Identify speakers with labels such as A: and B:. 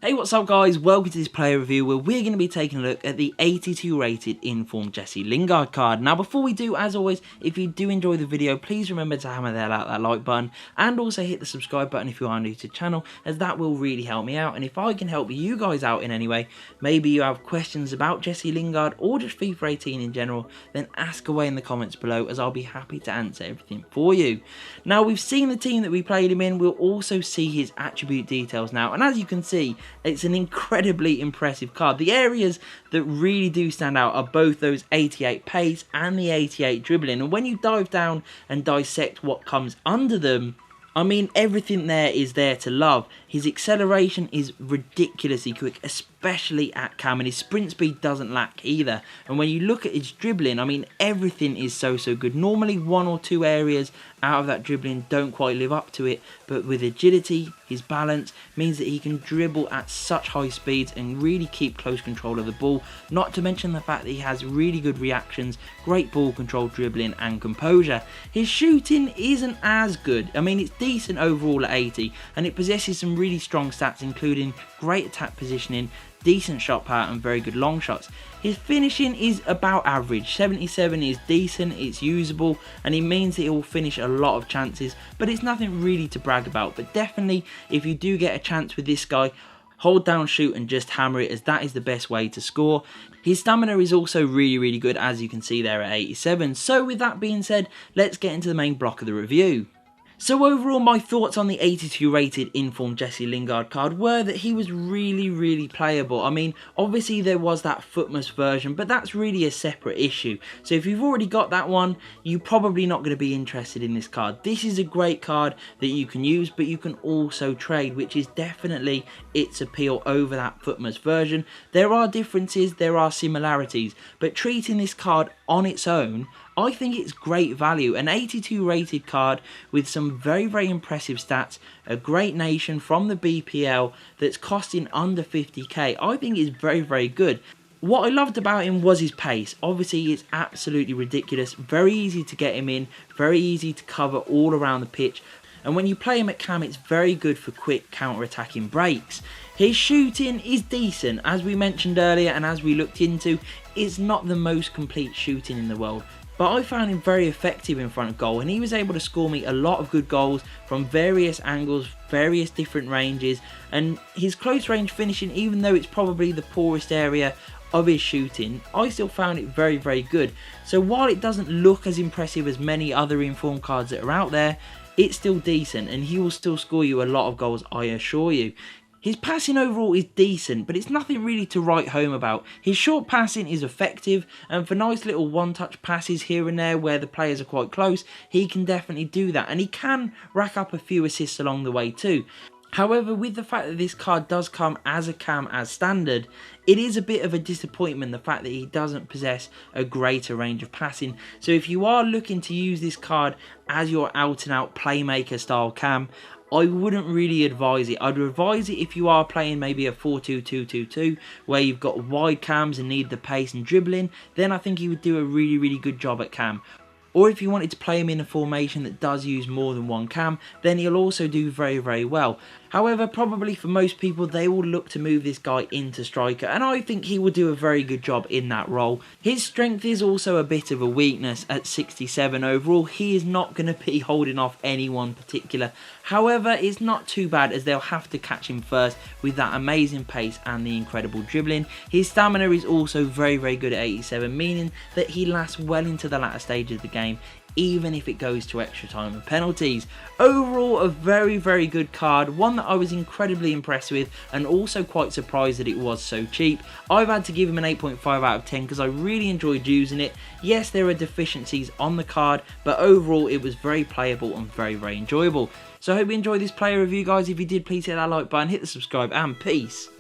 A: Hey, what's up guys, welcome to this player review where we're going to be taking a look at the 82 rated informed Jesse Lingard card. Now before we do, as always, if you do enjoy the video, please remember to hammer that like button and also hit the subscribe button if you are new to the channel, as that will really help me out. And if I can help you guys out in any way, maybe you have questions about Jesse Lingard or just FIFA 18 in general, then ask away in the comments below, as I'll be happy to answer everything for you. Now we've seen the team that we played him in, we'll also see his attribute details now, and as you can see, it's an incredibly impressive card. The areas that really do stand out are both those 88 pace and the 88 dribbling, and when you dive down and dissect what comes under them, I mean, everything there is there to love. His acceleration is ridiculously quick, especially at cam, and his sprint speed doesn't lack either. And when you look at his dribbling, I mean, everything is so good. Normally one or two areas out of that dribbling don't quite live up to it, but with agility, his balance means that he can dribble at such high speeds and really keep close control of the ball, not to mention the fact that he has really good reactions, great ball control, dribbling and composure. His shooting isn't as good. I mean, it's decent overall at 80, and it possesses some really strong stats, including great attack positioning, decent shot power and very good long shots. His finishing is about average. 77 is decent, it's usable, and it means that he will finish a lot of chances, but it's nothing really to brag about. But definitely, if you do get a chance with this guy, hold down shoot and just hammer it, as that is the best way to score. His stamina is also really good, as you can see there at 87. So with that being said, let's get into the main block of the review. So overall, my thoughts on the 82 rated informed Jesse Lingard card were that he was really playable. I mean, obviously there was that Footmas version, but that's really a separate issue. So if you've already got that one, you're probably not going to be interested in this card. This is a great card that you can use, but you can also trade, which is definitely its appeal over that Footmas version. There are differences, there are similarities, but treating this card on its own, I think it's great value. An 82 rated card with some very impressive stats, a great nation from the BPL that's costing under 50k, I think is very good. What I loved about him was his pace. Obviously, it's absolutely ridiculous, very easy to get him in, very easy to cover all around the pitch. And when you play him at cam, it's very good for quick counter-attacking breaks. His shooting is decent, as we mentioned earlier and as we looked into, it's not the most complete shooting in the world. But I found him very effective in front of goal, and he was able to score me a lot of good goals from various angles, various different ranges, and his close range finishing, even though it's probably the poorest area of his shooting, I still found it very good. So while it doesn't look as impressive as many other informed cards that are out there, it's still decent, and he will still score you a lot of goals, I assure you. His passing overall is decent, but it's nothing really to write home about. His short passing is effective, and for nice little one-touch passes here and there where the players are quite close, he can definitely do that, and he can rack up a few assists along the way too. However, with the fact that this card does come as a cam as standard, it is a bit of a disappointment the fact that he doesn't possess a greater range of passing. So if you are looking to use this card as your out-and-out playmaker style cam, I wouldn't really advise it. I'd advise it if you are playing maybe a 4-2-2-2-2 where you've got wide cams and need the pace and dribbling, then I think he would do a really good job at cam. Or if you wanted to play him in a formation that does use more than one cam, then he'll also do very well. However, probably for most people, they will look to move this guy into striker, and I think he will do a very good job in that role. His strength is also a bit of a weakness at 67 overall. He is not going to be holding off anyone particular. However, it's not too bad, as they'll have to catch him first with that amazing pace and the incredible dribbling. His stamina is also very good at 87, meaning that he lasts well into the latter stages of the game, even if it goes to extra time and penalties. Overall, a very good card, one that I was incredibly impressed with, and also quite surprised that it was so cheap. I've had to give him an 8.5 out of 10 because I really enjoyed using it. Yes, there are deficiencies on the card, but overall it was very playable and very enjoyable. So I hope you enjoyed this player review, guys. If you did, please hit that like button, hit the subscribe, and peace.